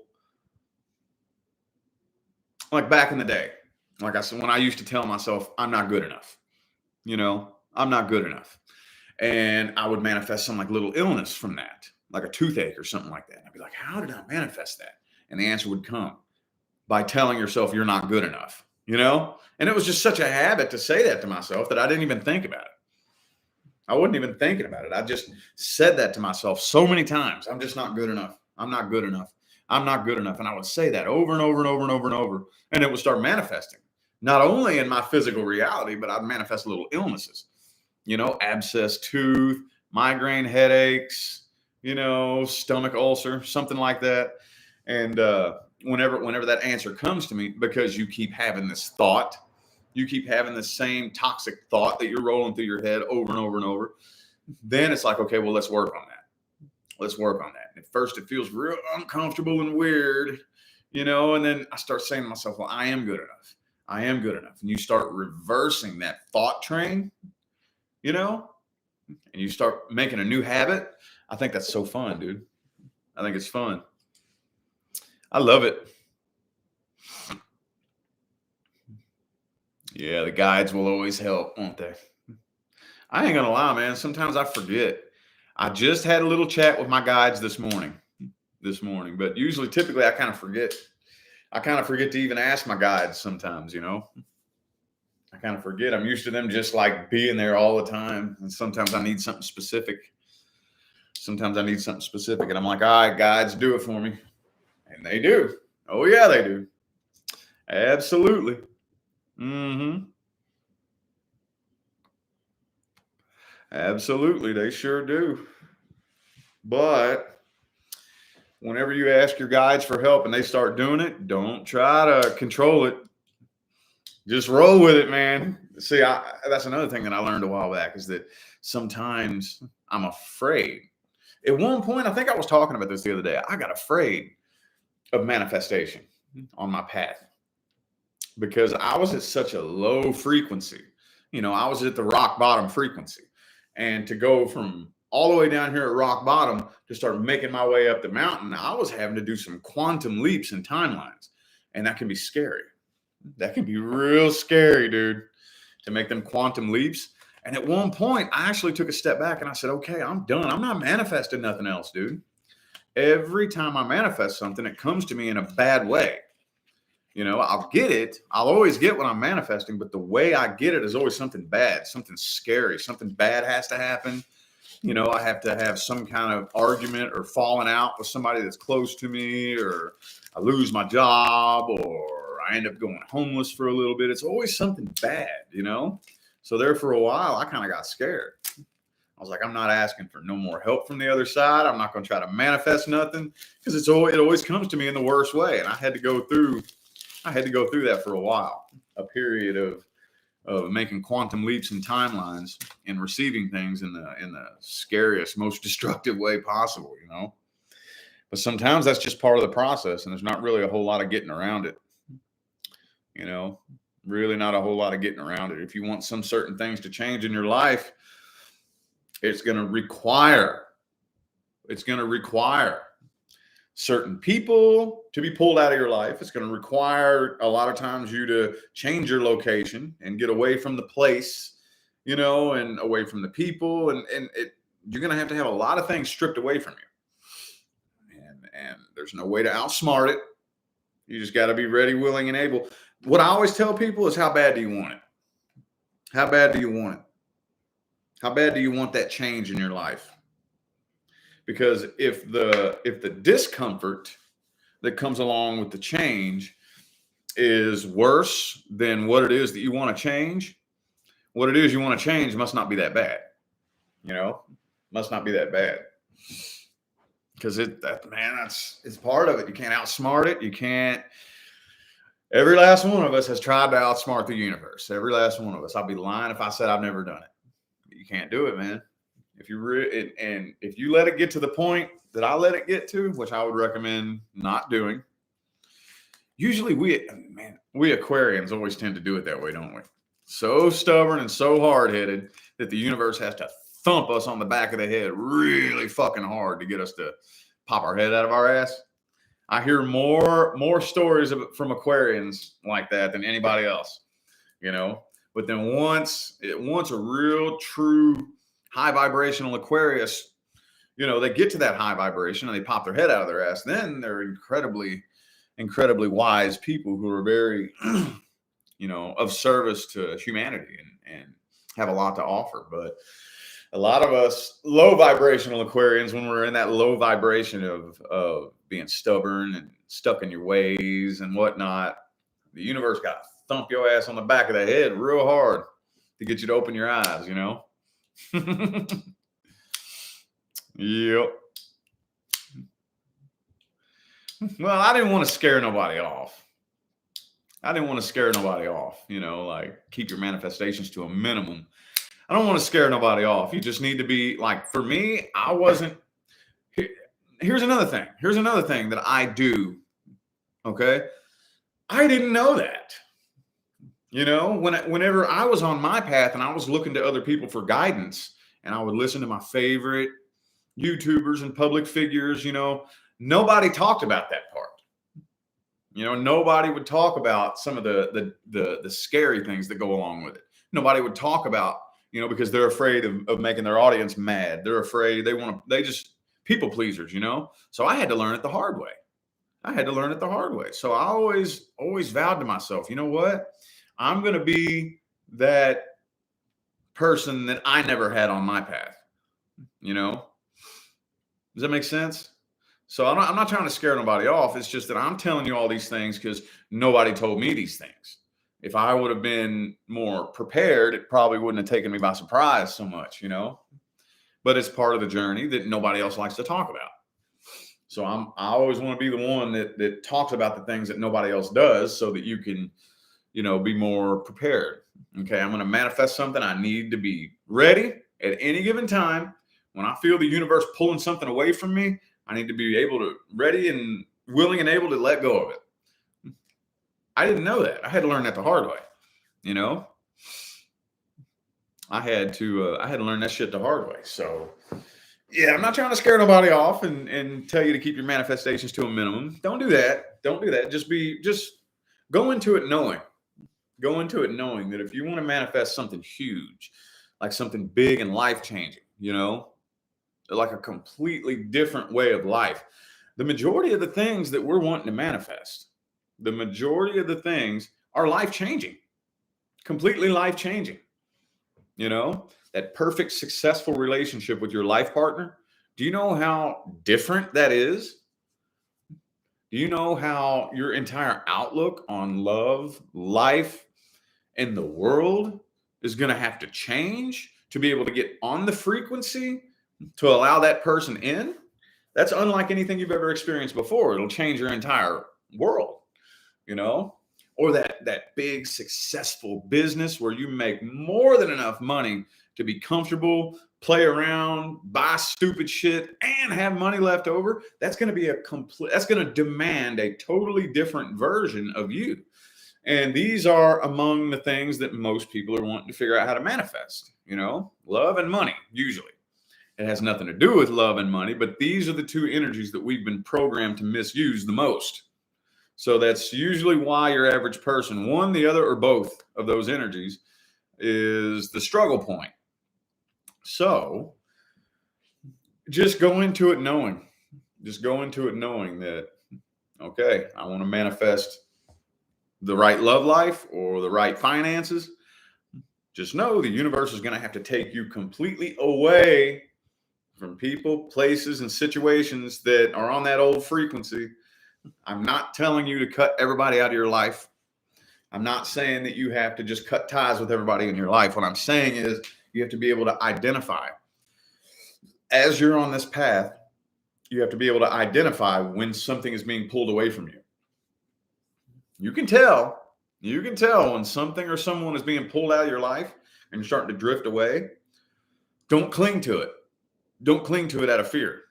like back in the day, like I said, when I used to tell myself, I'm not good enough, you know, I'm not good enough. And I would manifest some like little illness from that, like a toothache or something like that. And I'd be like, how did I manifest that? And the answer would come by telling yourself you're not good enough, you know? And it was just such a habit to say that to myself that I didn't even think about it. I wasn't even thinking about it. I just said that to myself so many times. I'm just not good enough. I'm not good enough. I'm not good enough. And I would say that over and over and over and over and over. And it would start manifesting, not only in my physical reality, but I'd manifest little illnesses, you know, abscess tooth, migraine headaches, you know, stomach ulcer, something like that. And whenever that answer comes to me, because you keep having this thought, you keep having the same toxic thought that you're rolling through your head over and over and over, then it's like, okay, well, let's work on that. Let's work on that. At first, it feels real uncomfortable and weird, you know, and then I start saying to myself, well, I am good enough. I am good enough. And you start reversing that thought train, you know, and you start making a new habit. I think that's so fun, dude. I think it's fun. I love it. Yeah, the guides will always help, won't they? I ain't gonna lie, man. Sometimes I forget. I just had a little chat with my guides this morning, but usually, typically, I kind of forget. I kind of forget to even ask my guides sometimes, you know. I kind of forget. I'm used to them just like being there all the time. And sometimes I need something specific. And I'm like, all right, guides, do it for me. And they do. Oh, yeah, they do. Absolutely. Mm-hmm. Absolutely. They sure do. But whenever you ask your guides for help and they start doing it, don't try to control it. Just roll with it, man. See, that's another thing that I learned a while back is that sometimes I'm afraid. At one point, I think I was talking about this the other day. I got afraid of manifestation on my path because I was at such a low frequency. You know, I was at the rock bottom frequency. And to go from all the way down here at rock bottom to start making my way up the mountain, I was having to do some quantum leaps and timelines. And that can be scary. That can be real scary, dude, to make them quantum leaps. And at one point, I actually took a step back and I said, okay, I'm done. I'm not manifesting nothing else, dude. Every time I manifest something, it comes to me in a bad way. You know, I'll get it. I'll always get what I'm manifesting, but the way I get it is always something bad, something scary, something bad has to happen. You know, I have to have some kind of argument or falling out with somebody that's close to me, or I lose my job, or I end up going homeless for a little bit. It's always something bad, you know? So there for a while, I kind of got scared. I was like, I'm not asking for no more help from the other side. I'm not going to try to manifest nothing because it always comes to me in the worst way. And I had to go through I had to go through that for a while, a period of making quantum leaps in timelines and receiving things in the scariest, most destructive way possible, you know. But sometimes that's just part of the process, and there's not really a whole lot of getting around it, you know. Really, not a whole lot of getting around it. If you want some certain things to change in your life, it's going to require certain people to be pulled out of your life. It's going to require a lot of times you to change your location and get away from the place, you know, and away from the people. And you're going to have a lot of things stripped away from you. And there's no way to outsmart it. You just got to be ready, willing, and able. What I always tell people is, how bad do you want it? How bad do you want it? How bad do you want that change in your life? Because if the discomfort that comes along with the change is worse than what it is that you want to change, what it is you want to change must not be that bad. You know, must not be that bad. Because it's part of it. You can't outsmart it. You can't. Every last one of us has tried to outsmart the universe. Every last one of us. I'd be lying if I said I've never done it. You can't do it, man. If you let it get to the point that I let it get to, which I would recommend not doing, usually we Aquarians always tend to do it that way, don't we? So stubborn and so hard-headed that the universe has to thump us on the back of the head really fucking hard to get us to pop our head out of our ass. I hear more stories from Aquarians like that than anybody else, you know. But then once a real true high vibrational Aquarius, you know, they get to that high vibration and they pop their head out of their ass, then they're incredibly, incredibly wise people who are very, you know, of service to humanity and have a lot to offer. But a lot of us low vibrational Aquarians, when we're in that low vibration of being stubborn and stuck in your ways and whatnot, the universe got to thump your ass on the back of the head real hard to get you to open your eyes, you know? Yep. Well, I didn't want to scare nobody off. You know, like, keep your manifestations to a minimum. I don't want to scare nobody off. You just need to be like, for me, I wasn't. Here's another thing that I do. Okay. I didn't know that. You know, whenever I was on my path and I was looking to other people for guidance, and I would listen to my favorite YouTubers and public figures, you know, nobody talked about that part. You know, nobody would talk about some of the scary things that go along with it. Nobody would talk about, you know, because they're afraid of making their audience mad. They're afraid. They just people pleasers, you know. So I had to learn it the hard way. So I always vowed to myself, you know what? I'm going to be that person that I never had on my path. You know, does that make sense? So I'm not trying to scare nobody off. It's just that I'm telling you all these things because nobody told me these things. If I would have been more prepared, it probably wouldn't have taken me by surprise so much, you know. But it's part of the journey that nobody else likes to talk about. So I always want to be the one that talks about the things that nobody else does, so that you can, you know, be more prepared. Okay, I'm going to manifest something. I need to be ready at any given time. When I feel the universe pulling something away from me, I need to be ready and willing and able to let go of it. I didn't know that. I had to learn that the hard way. You know, I had to learn that shit the hard way. So yeah, I'm not trying to scare nobody off and tell you to keep your manifestations to a minimum. Don't do that. Just go into it knowing that if you want to manifest something huge, like something big and life-changing, you know, like a completely different way of life, the majority of the things that we're wanting to manifest, the majority of the things are life-changing, completely life-changing. You know, that perfect, successful relationship with your life partner. Do you know how different that is? Do you know how your entire outlook on love, life, and the world is going to have to change to be able to get on the frequency to allow that person in? That's unlike anything you've ever experienced before. It'll change your entire world, you know? or that big successful business where you make more than enough money to be comfortable, play around, buy stupid shit, and have money left over, that's going to be that's going to demand a totally different version of you. And these are among the things that most people are wanting to figure out how to manifest, love and money, usually. It has nothing to do with love and money, but these are the two energies that we've been programmed to misuse the most. So that's usually why your average person, one, the other, or both of those energies, is the struggle point. So just go into it knowing that, okay, I want to manifest the right love life or the right finances. Just know the universe is going to have to take you completely away from people, places, and situations that are on that old frequency. I'm not telling you to cut everybody out of your life. I'm not saying that you have to just cut ties with everybody in your life. What I'm saying is you have to be able to identify. As you're on this path, you have to be able to identify when something is being pulled away from you. You can tell when something or someone is being pulled out of your life and you're starting to drift away. Don't cling to it. Don't cling to it out of fear.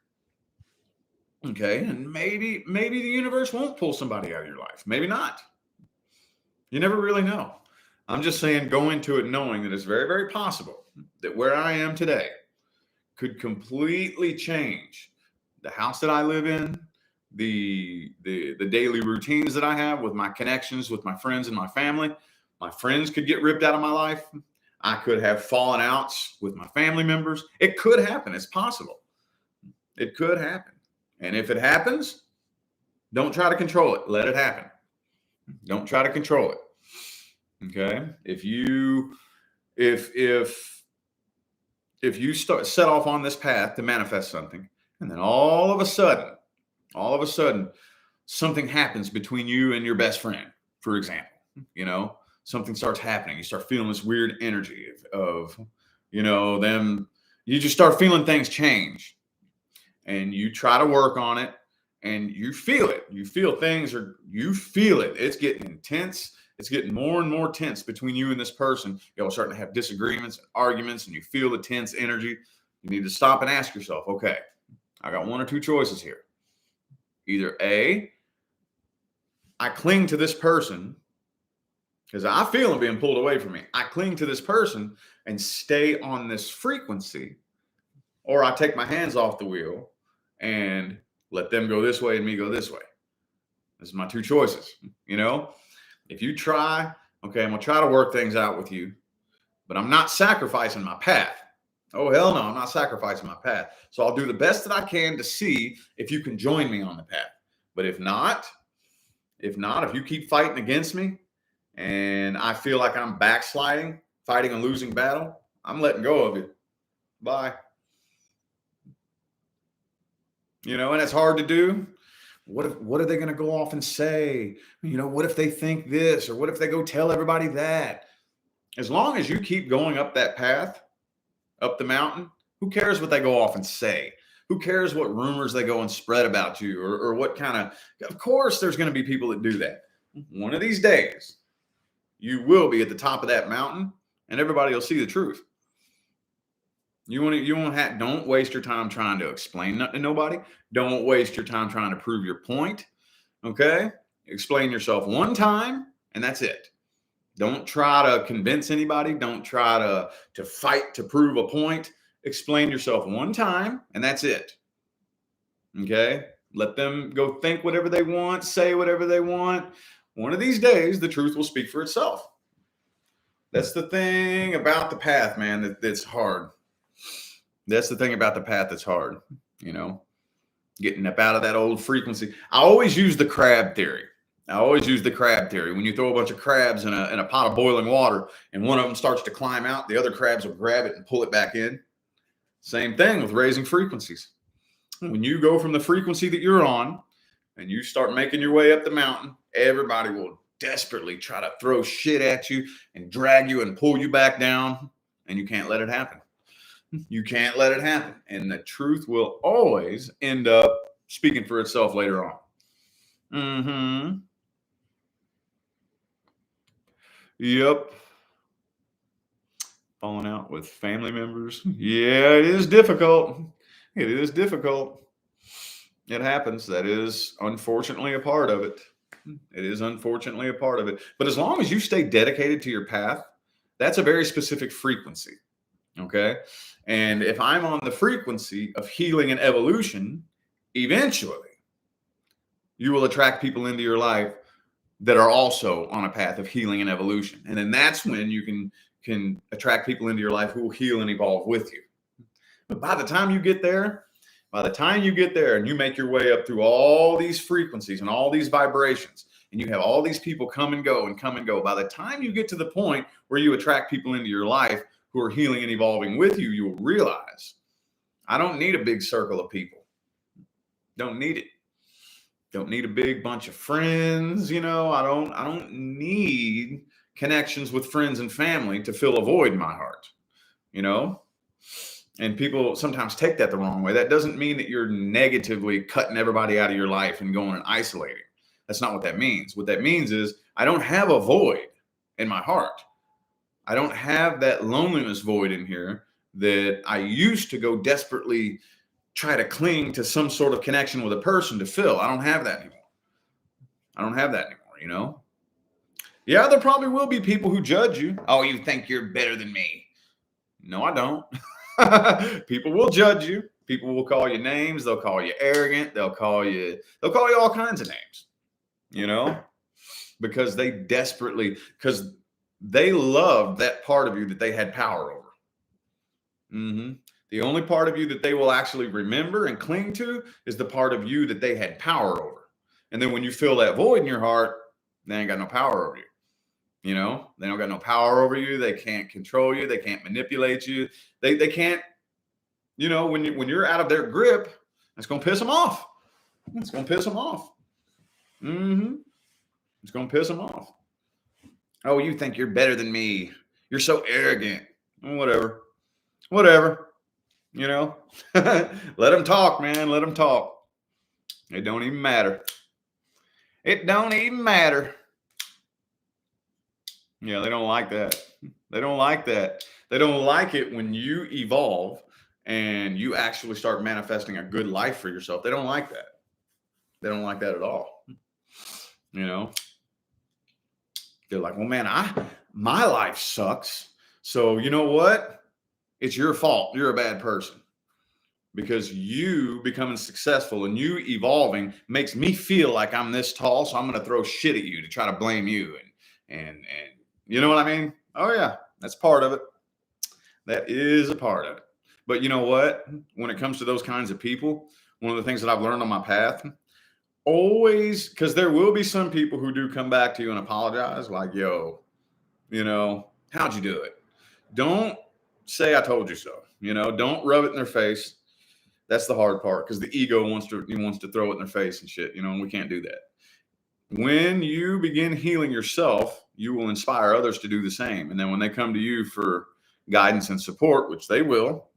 Okay. And maybe the universe won't pull somebody out of your life. Maybe not. You never really know. I'm just saying, go into it knowing that it's very, very possible that where I am today could completely change the house that I live in, the daily routines that I have with my connections with my friends and my family. My friends could get ripped out of my life. I could have fallen outs with my family members. It could happen. It's possible. It could happen. And if it happens, don't try to control it. Let it happen. Don't try to control it. Okay? If you set off on this path to manifest something, and then all of a sudden, something happens between you and your best friend, for example, something starts happening. You start feeling this weird energy of them. You just start feeling things change, and you try to work on it, and you feel it. You feel it. It's getting intense. It's getting more and more tense between you and this person. Y'all starting to have disagreements and arguments, and you feel the tense energy. You need to stop and ask yourself, okay, I got one or two choices here. Either A, I cling to this person because I feel them being pulled away from me. I cling to this person and stay on this frequency, or I take my hands off the wheel and let them go this way and me go this way. This is my two choices. If you try, okay, I'm going to try to work things out with you, but I'm not sacrificing my path. Oh, hell no, I'm not sacrificing my path. So I'll do the best that I can to see if you can join me on the path. But if you keep fighting against me and I feel like I'm backsliding, fighting a losing battle, I'm letting go of you. Bye. And it's hard to do. What are they going to go off and say? What if they think this, or what if they go tell everybody that? As long as you keep going up that path, up the mountain, who cares what they go off and say? Who cares what rumors they go and spread about you, or what kind of course there's going to be people that do that. One of these days, you will be at the top of that mountain and everybody will see the truth. Don't waste your time trying to explain nothing to nobody. Don't waste your time trying to prove your point. Okay? Explain yourself one time and that's it. Don't try to convince anybody. Don't try to fight to prove a point. Explain yourself one time and that's it. Okay? Let them go think whatever they want, say whatever they want. One of these days, the truth will speak for itself. That's the thing about the path, man, that's hard. That's the thing about the path that's hard, getting up out of that old frequency. I always use the crab theory. When you throw a bunch of crabs in a pot of boiling water and one of them starts to climb out, the other crabs will grab it and pull it back in. Same thing with raising frequencies. When you go from the frequency that you're on and you start making your way up the mountain, everybody will desperately try to throw shit at you and drag you and pull you back down, and you can't let it happen. You can't let it happen. And the truth will always end up speaking for itself later on. Yep. Falling out with family members. Yeah, it is difficult. It is difficult. It happens. That is unfortunately a part of it. It is unfortunately a part of it. But as long as you stay dedicated to your path, that's a very specific frequency. Okay. And if I'm on the frequency of healing and evolution, eventually you will attract people into your life that are also on a path of healing and evolution. And then that's when you can attract people into your life who will heal and evolve with you. But by the time you get there, and you make your way up through all these frequencies and all these vibrations, and you have all these people come and go and come and go, by the time you get to the point where you attract people into your life who are healing and evolving with you, you will realize, I don't need a big circle of people. Don't need it. Don't need a big bunch of friends. I don't need connections with friends and family to fill a void in my heart. And people sometimes take that the wrong way. That doesn't mean that you're negatively cutting everybody out of your life and going and isolating. That's not what that means. What that means is I don't have a void in my heart. I don't have that loneliness void in here that I used to go desperately try to cling to some sort of connection with a person to fill. I don't have that anymore. Yeah, there probably will be people who judge you. Oh, you think you're better than me. No, I don't. People will judge you. People will call you names. They'll call you arrogant. They'll call you all kinds of names, because they loved that part of you that they had power over. The only part of you that they will actually remember and cling to is the part of you that they had power over. And then when you feel that void in your heart, they ain't got no power over you. They don't got no power over you. They can't control you. They can't manipulate you. They can't, when you're out of their grip, it's going to piss them off. It's going to piss them off. It's going to piss them off. Oh, you think you're better than me. You're so arrogant. Whatever. Let them talk, man. Let them talk. It don't even matter. Yeah, they don't like that. They don't like it when you evolve and you actually start manifesting a good life for yourself. They don't like that. They don't like that at all. They're like, well, man, my life sucks. So you know what? It's your fault. You're a bad person. Because you becoming successful and you evolving makes me feel like I'm this tall. So I'm going to throw shit at you to try to blame you. And you know what I mean? Oh yeah, that's part of it. That is a part of it. But you know what? When it comes to those kinds of people, one of the things that I've learned on my path, always, because there will be some people who do come back to you and apologize, like, yo, how'd you do it? Don't say I told you so. Don't rub it in their face. That's the hard part, because the ego wants to throw it in their face and shit, and we can't do that. When you begin healing yourself, you will inspire others to do the same. And then when they come to you for guidance and support, which they will,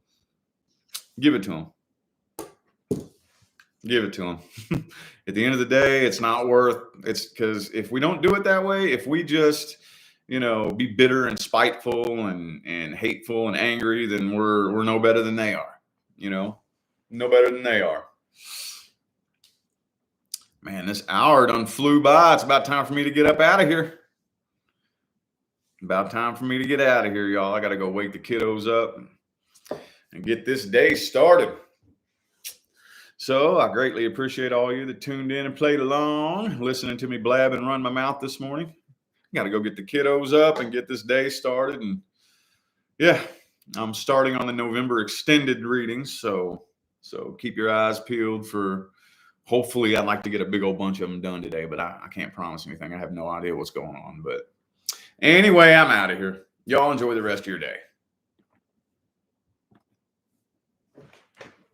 give it to them. Give it to them. At the end of the day, it's not worth it's because if we don't do it that way, if we just, be bitter and spiteful and hateful and angry, then we're no better than they are, no better than they are. Man, this hour done flew by. It's about time for me to get up out of here. About time for me to get out of here, y'all. I got to go wake the kiddos up and get this day started. So I greatly appreciate all you that tuned in and played along, listening to me blab and run my mouth this morning. Got to go get the kiddos up and get this day started. And yeah, I'm starting on the November extended readings. So keep your eyes peeled for, hopefully I'd like to get a big old bunch of them done today, but I can't promise anything. I have no idea what's going on. But anyway, I'm out of here. Y'all enjoy the rest of your day.